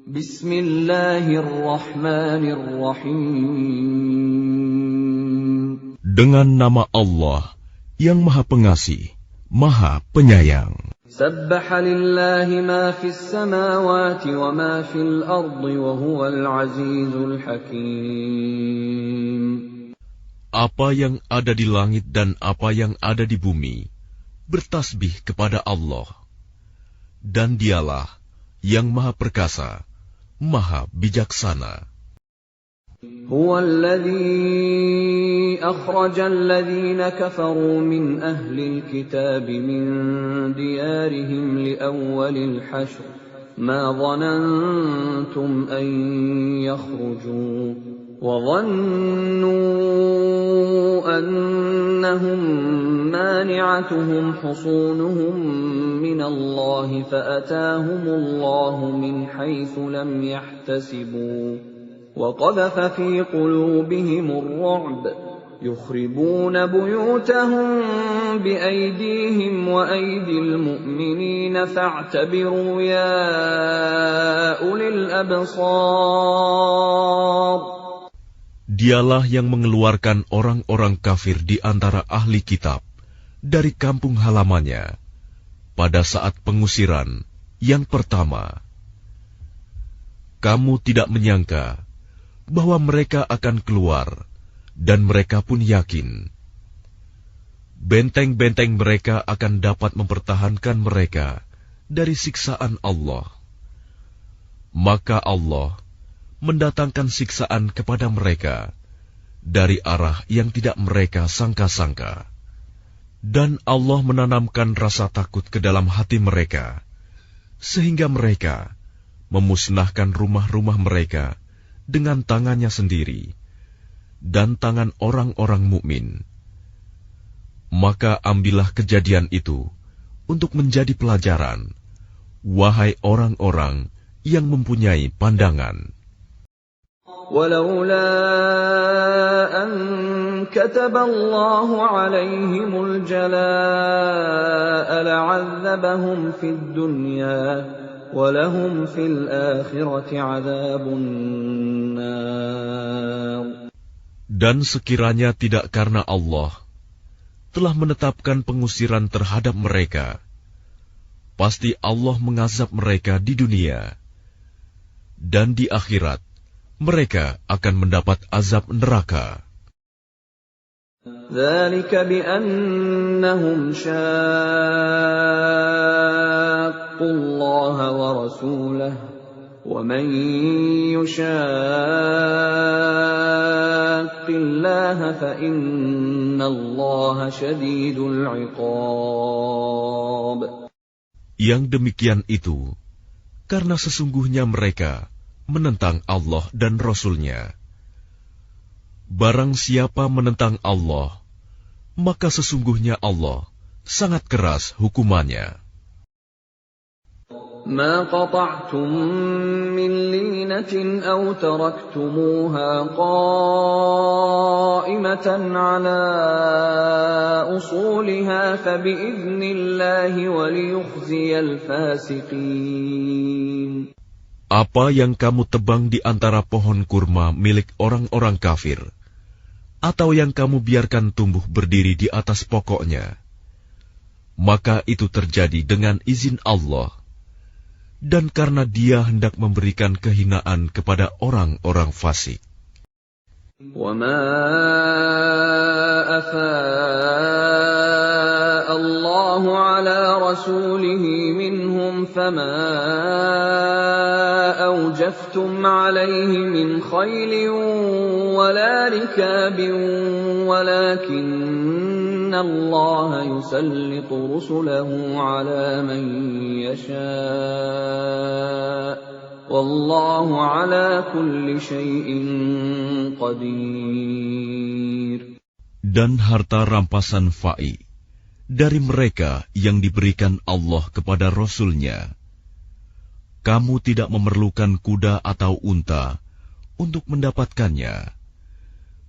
Bismillahirrahmanirrahim. Dengan nama Allah yang Maha Pengasih, Maha Penyayang. Sabbaha lillahi ma fis samawati wa ma fil ardi wa huwal azizul hakim. Apa yang ada di langit dan apa yang ada di bumi bertasbih kepada Allah, dan Dialah yang Maha Perkasa, Maha Bijaksana. Huwa alladhi akhraja alladhina kafaru min ahli alkitab min diyarihim li awwalil hashr ma dhanantum an yakhruju wa dhannu annahum mani'atuhum husunuhum min Allah fa'atahum Allah min haythu lam yahtasibu وَقَذَفَ فِي قُلُوبِهِمُ الرُّعْبَ يُخْرِبُونَ بُيُوتَهُم بِأَيْدِيهِمْ وَأَيْدِي الْمُؤْمِنِينَ فَاعْتَبِرُوا يَا أُولِي الْأَبْصَارِ. Dialah yang mengeluarkan orang-orang kafir di antara ahli kitab dari kampung halamannya pada saat pengusiran yang pertama. Kamu tidak menyangka bahwa mereka akan keluar, dan mereka pun yakin. Benteng-benteng mereka akan dapat mempertahankan mereka dari siksaan Allah. Maka Allah mendatangkan siksaan kepada mereka dari arah yang tidak mereka sangka-sangka. Dan Allah menanamkan rasa takut ke dalam hati mereka, sehingga mereka memusnahkan rumah-rumah mereka dengan tangannya sendiri dan tangan orang-orang mukmin. Maka ambillah kejadian itu untuk menjadi pelajaran, wahai orang-orang yang mempunyai pandangan. ولولا أن كتب الله عليهم الجلاء لعذبهم في الدنيا وَلَهُمْ فِي الْآخِرَةِ عَذَابُ النَّارِ. Dan sekiranya tidak karena Allah telah menetapkan pengusiran terhadap mereka, pasti Allah mengazab mereka di dunia, dan di akhirat mereka akan mendapat azab neraka. ذَلِكَ بِأَنَّهُمْ شَاقُّوا اللَّهَ وَرَسُولَهُ وَمَن يُشَاقِّ اللَّهَ فَإِنَّ اللَّهَ شَدِيدُ الْعِقَابِ. Yang demikian itu karena sesungguhnya mereka menentang Allah dan Rasul-Nya. Barang siapa menentang Allah, maka sesungguhnya Allah sangat keras hukumannya. ما قطعتم من لينة أو تركتموها قائمة على أصولها فبإذن الله وليخزي الفاسقين. Apa yang kamu tebang di antara pohon kurma milik orang-orang kafir, atau yang kamu biarkan tumbuh berdiri di atas pokoknya, maka itu terjadi dengan izin Allah, dan karena Dia hendak memberikan kehinaan kepada orang-orang fasik. وَمَا أَفَاءَ اللَّهُ عَلَى رَسُولِهِ مِنْهُمْ فَمَا أَوْجَفْتُمْ عَلَيْهِ مِنْ خَيْلٍ وَلَا رِكَابٍ وَلَكِنَّ اللَّهَ يُسَلِّطُ رُسُلَهُ عَلَى مَن يَشَاءُ وَاللَّهُ عَلَى كُلِّ شَيْءٍ قَدِيرٌ. Dan harta rampasan fa'i dari mereka yang diberikan Allah kepada Rasul-Nya. Kamu tidak memerlukan kuda atau unta untuk mendapatkannya,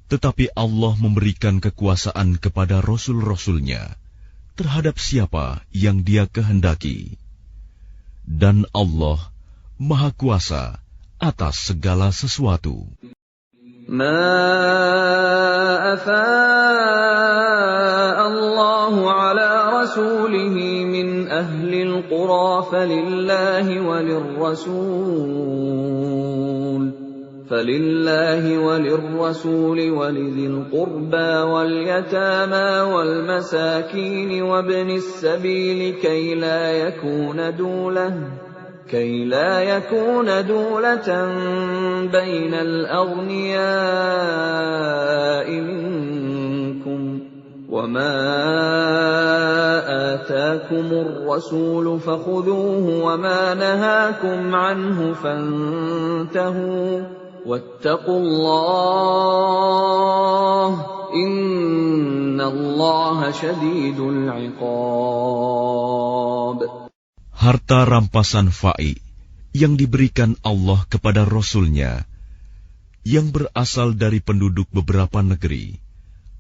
tetapi Allah memberikan kekuasaan kepada Rasul-Rasul-Nya terhadap siapa yang Dia kehendaki. Dan Allah Maha Kuasa atas segala sesuatu. ما أفاء الله على رسوله من أهل القرى فلله وللرسول ولذي القربى واليتامى والمساكين وابن السبيل كي لا يكون دولة بين الأغنياء منكم وما آتاكم الرسول فخذوه وما نهاكم عنه فانتهوا واتقوا الله إن الله شديد العقاب. Harta rampasan fa'i yang diberikan Allah kepada Rasul-Nya yang berasal dari penduduk beberapa negeri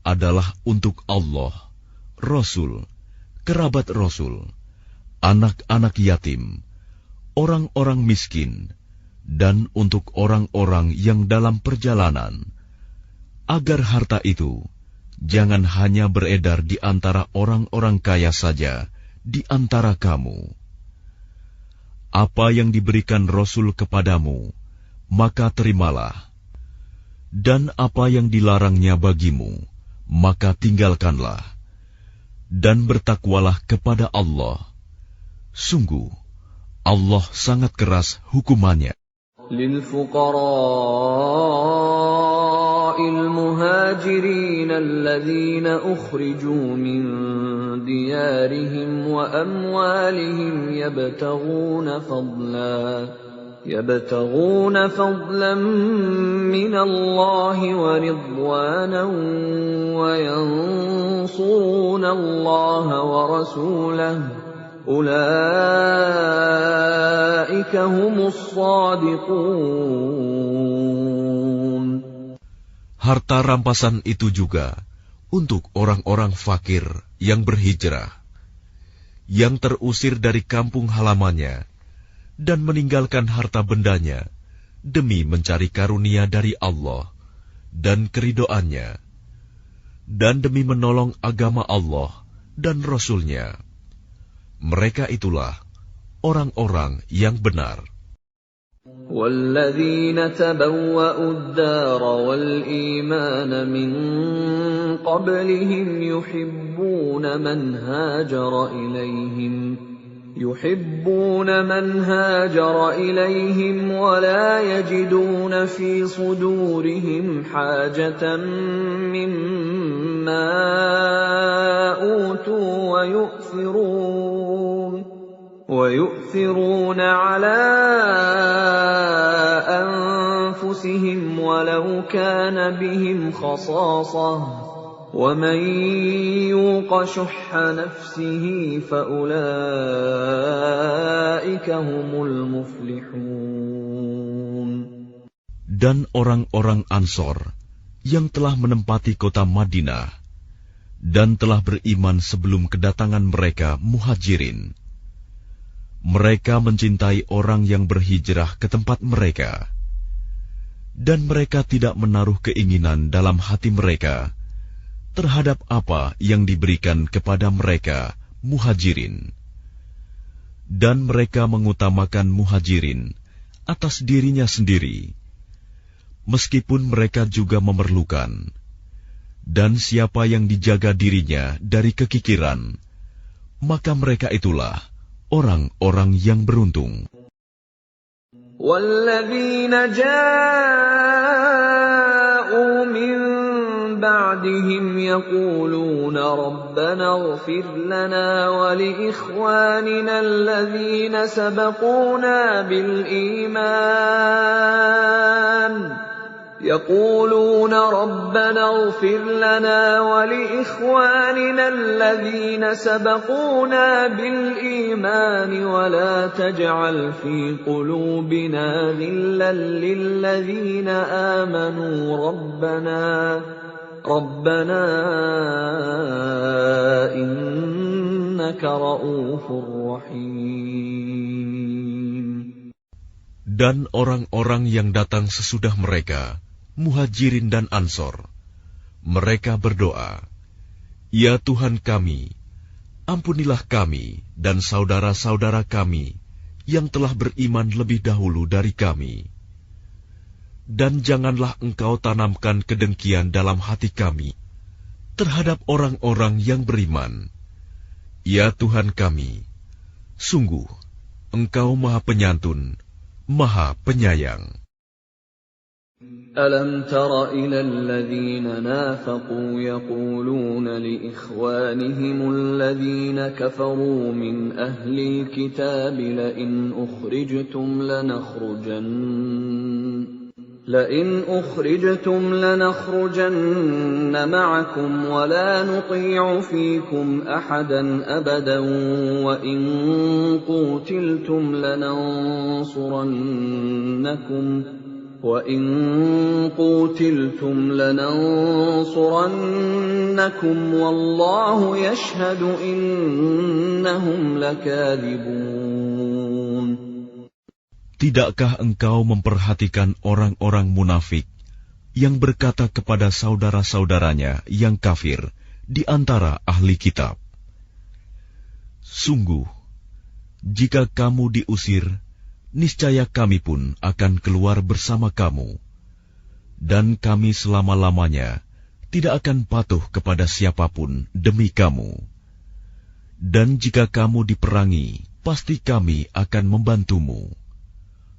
adalah untuk Allah, Rasul, kerabat Rasul, anak-anak yatim, orang-orang miskin, dan untuk orang-orang yang dalam perjalanan, agar harta itu jangan hanya beredar di antara orang-orang kaya saja di antara kamu. Apa yang diberikan Rasul kepadamu, maka terimalah. Dan apa yang dilarangnya bagimu, maka tinggalkanlah. Dan bertakwalah kepada Allah. Sungguh, Allah sangat keras hukumannya. للفقراء المهاجرين الذين أخرجوا من ديارهم وأموالهم يبتغون فضلا من الله ورضوانا وينصرون الله ورسوله أولئك هم الصادقون. Harta rampasan itu juga untuk orang-orang fakir yang berhijrah, yang terusir dari kampung halamannya, dan meninggalkan harta bendanya demi mencari karunia dari Allah dan keridoannya, dan demi menolong agama Allah dan Rasul-Nya. Mereka itulah orang-orang yang benar. والذين تبوأوا الدار والإيمان من قبلهم يحبون من هاجر إليهم ولا يجدون في صدورهم حاجة مما أوتوا ويؤثرون على أنفسهم ولو كان بهم خصاصة ومن يوق شح نفسه فأولئك هم المفلحون. Dan orang-orang Ansor yang telah menempati kota Madinah dan telah beriman sebelum kedatangan mereka Muhajirin, mereka mencintai orang yang berhijrah ke tempat mereka, dan mereka tidak menaruh keinginan dalam hati mereka terhadap apa yang diberikan kepada mereka Muhajirin. Dan mereka mengutamakan Muhajirin atas dirinya sendiri, meskipun mereka juga memerlukan. Dan siapa yang dijaga dirinya dari kekikiran, maka mereka itulah orang-orang yang beruntung. وَالَّذِينَ جَاءُوا مِن بَعْدِهِمْ يَقُولُونَ رَبَّنَا اغْفِرْ لَنَا وَلِإِخْوَانِنَا الَّذِينَ سَبَقُونَا بِالْإِيمَانِ وَلَا تَجْعَلْ فِي قُلُوبِنَا غِلًّا لِّلَّذِينَ آمَنُوا رَبَّنَا إِنَّكَ رَءُوفٌ رَّحِيمٌ. Dan orang-orang yang datang sesudah mereka, Muhajirin dan Ansor, mereka berdoa, "Ya Tuhan kami, ampunilah kami dan saudara-saudara kami yang telah beriman lebih dahulu dari kami. Dan janganlah Engkau tanamkan kedengkian dalam hati kami terhadap orang-orang yang beriman. Ya Tuhan kami, sungguh Engkau Maha Penyantun, Maha Penyayang." ألم تر إلى الذين نافقوا يقولون لإخوانهم الذين كفروا من أهل الكتاب لئن أخرجتم لنخرجن معكم ولا نطيع فيكم أحدا أبدا وإن قوتلتم لننصرنكم والله يشهد إنهم لكاذبون. Tidakkah engkau memperhatikan orang-orang munafik yang berkata kepada saudara-saudaranya yang kafir di antara ahli kitab, "Sungguh, jika kamu diusir, niscaya kami pun akan keluar bersama kamu, dan kami selama-lamanya tidak akan patuh kepada siapapun demi kamu. Dan jika kamu diperangi, pasti kami akan membantumu.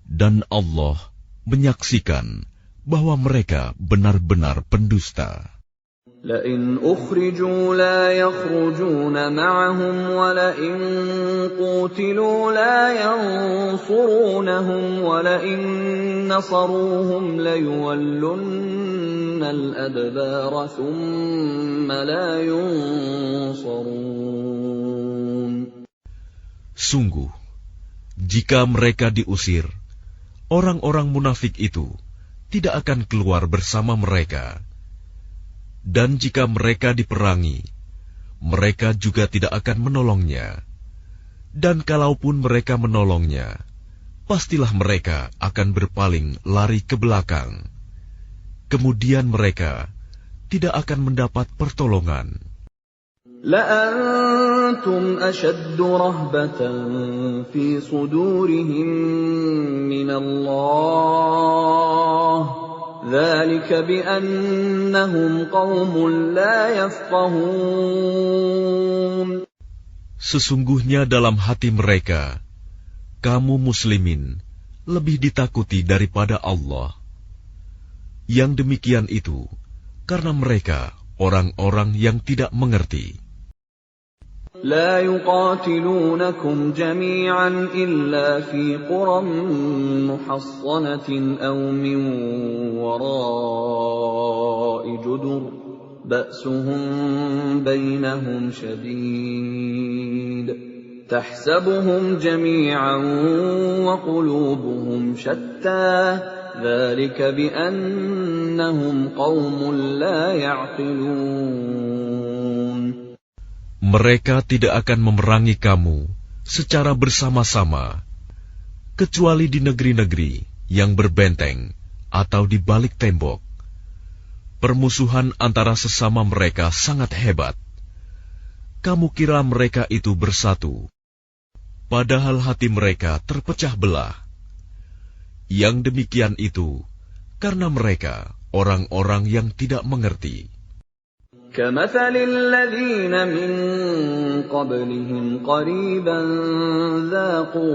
Dan Allah menyaksikan bahwa mereka benar-benar pendusta." لئن أخرجوا لا يخرجون معهم ولئن قوتلوا لا ينصرونهم ولئن نصروهم ليولن الأدبار ثم لا ينصرون. Sungguh, jika mereka diusir, orang-orang munafik itu tidak akan keluar bersama mereka. Dan jika mereka diperangi, mereka juga tidak akan menolongnya. Dan kalaupun mereka menolongnya, pastilah mereka akan berpaling lari ke belakang. Kemudian mereka tidak akan mendapat pertolongan. لأنتم أشد رهبة في صدورهم من الله ذلك بأنهم قوم لا يفقهون. Sesungguhnya dalam hati mereka, kamu muslimin lebih ditakuti daripada Allah. Yang demikian itu karena mereka orang-orang yang tidak mengerti. لا يقاتلونكم جميعا إلا في قرى محصنة أو من وراء جدر بأسهم بينهم شديد تحسبهم جميعا وقلوبهم شتى ذلك بأنهم قوم لا يعقلون. Mereka tidak akan memerangi kamu secara bersama-sama, kecuali di negeri-negeri yang berbenteng atau di balik tembok. Permusuhan antara sesama mereka sangat hebat. Kamu kira mereka itu bersatu, padahal hati mereka terpecah belah. Yang demikian itu karena mereka orang-orang yang tidak mengerti. كمثل الذين من قبلهم قريبا ذاقوا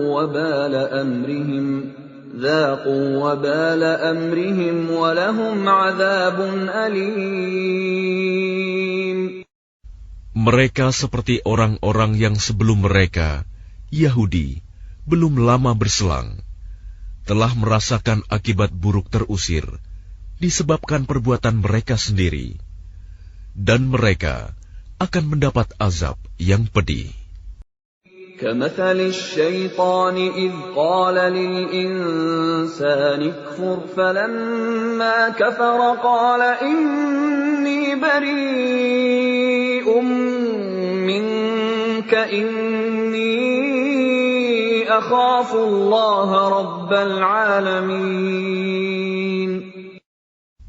وبال أمرهم ولهم عذاب أليم. Mereka seperti orang-orang yang sebelum mereka, Yahudi, belum lama berselang, telah merasakan akibat buruk terusir disebabkan perbuatan mereka sendiri. Dan mereka akan mendapat azab yang pedih. كمثل الشيطان إذ قال للإنسان اكفر فلما كفر قال إني بريء منك إني أخاف الله رب العالمين.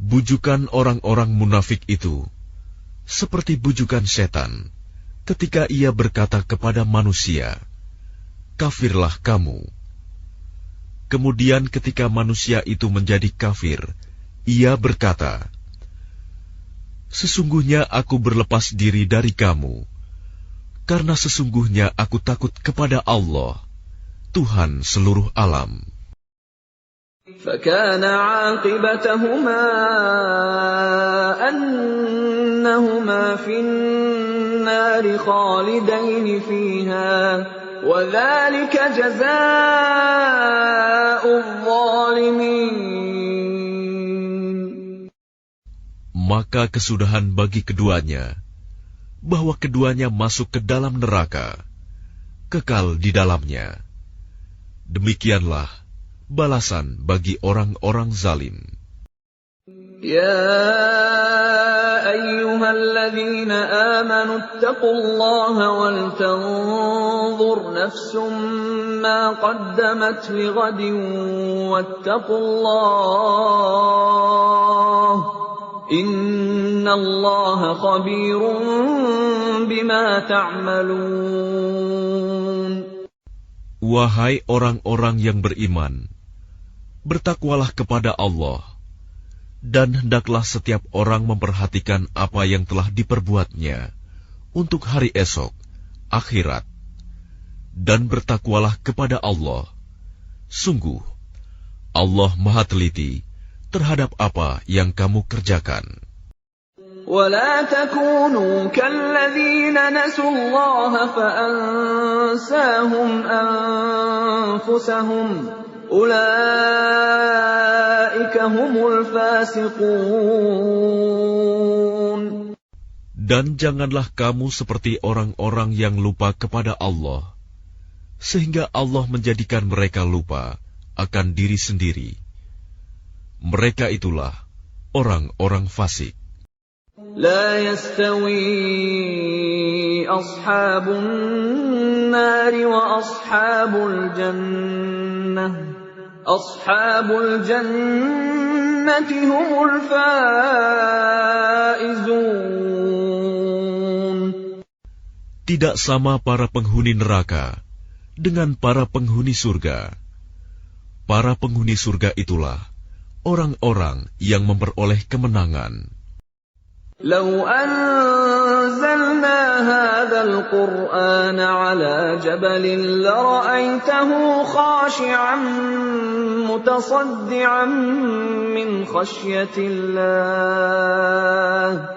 Bujukan orang-orang munafik itu seperti bujukan setan ketika ia berkata kepada manusia, "Kafirlah kamu." Kemudian ketika manusia itu menjadi kafir, ia berkata, "Sesungguhnya aku berlepas diri dari kamu, karena sesungguhnya aku takut kepada Allah, Tuhan seluruh alam." فكان عاقبتهما أنهما في النار خالدين فيها وذلك جزاء الظالمين. Maka kesudahan bagi keduanya, bahwa keduanya masuk ke dalam neraka, kekal di dalamnya. Demikianlah balasan bagi orang-orang zalim. يا أيها الذين آمنوا اتقوا الله ولتنظر نفس ما قدمت لغد واتقوا الله إن الله خبير بما تعملون. Wahai orang-orang yang beriman, bertakwalah kepada Allah, dan hendaklah setiap orang memperhatikan apa yang telah diperbuatnya untuk hari esok, akhirat. Dan bertakwalah kepada Allah. Sungguh, Allah Maha Teliti terhadap apa yang kamu kerjakan. ولا تكونوا كالذين نسوا الله فأنساهم أنفسهم أولئك هم الفاسقون. Dan janganlah kamu seperti orang-orang yang lupa kepada Allah, sehingga Allah menjadikan mereka lupa akan diri sendiri. Mereka itulah orang-orang fasik. لا يستوي أصحاب النار وأصحاب الجنة أصحاب الجنة هم الفائزون. Tidak sama para penghuni neraka dengan para penghuni surga. Para penghuni surga itulah orang-orang yang memperoleh kemenangan. لو أنزلنا هذا القرآن على جبل لرأيته خاشعا متصدعا من خشية الله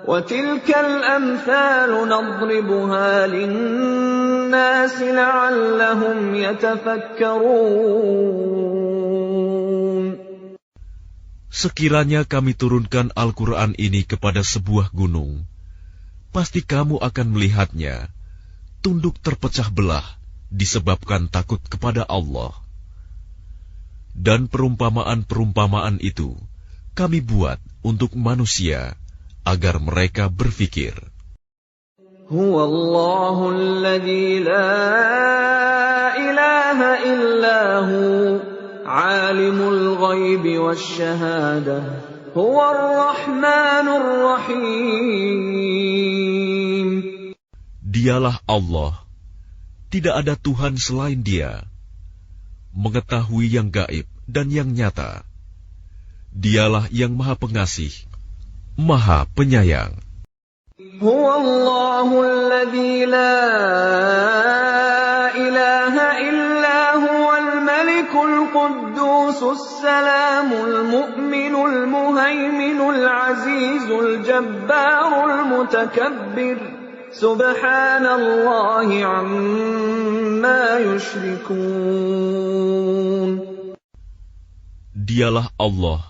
وتلك الأمثال نضربها للناس لعلهم يتفكرون. Sekiranya kami turunkan Al-Quran ini kepada sebuah gunung, pasti kamu akan melihatnya tunduk terpecah belah disebabkan takut kepada Allah. Dan perumpamaan-perumpamaan itu kami buat untuk manusia agar mereka berfikir. Huwallahu alladzi la ilaha illahu Alimul ghaibi wasyahadah Huwar rahmanur rahim. Dialah Allah, tidak ada Tuhan selain Dia, mengetahui yang gaib dan yang nyata. Dialah yang Maha Pengasih, Maha Penyayang. Huwallahu alladzi la ilaha illa huwal malikul quddusus salamul mu'minul muhaiminul azizul jabbarul mutakabbir subhanallahi amma yushrikun. Dialah Allah,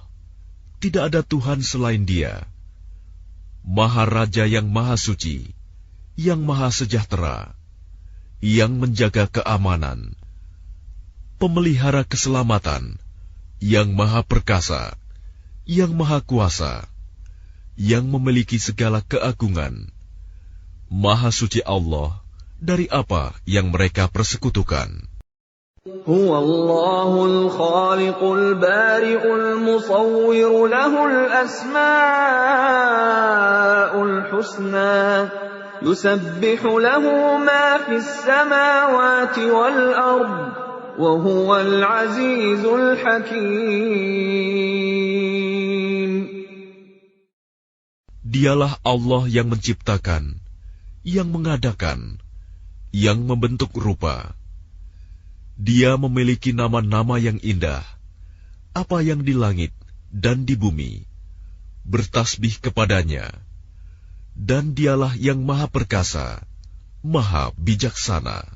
tidak ada Tuhan selain Dia, Maha Raja yang Maha Suci, yang Maha Sejahtera, yang menjaga keamanan, pemelihara keselamatan, yang Maha Perkasa, yang Maha Kuasa, yang memiliki segala keagungan. Maha Suci Allah dari apa yang mereka persekutukan. هو الله الخالق البارئ المصور له الأسماء الحسنى يسبح له ما في السماوات والأرض وهو العزيز الحكيم. Dialah Allah yang menciptakan, yang mengadakan, yang membentuk rupa. Dia memiliki nama-nama yang indah. Apa yang di langit dan di bumi bertasbih kepadanya. Dan dialah yang maha perkasa, maha bijaksana.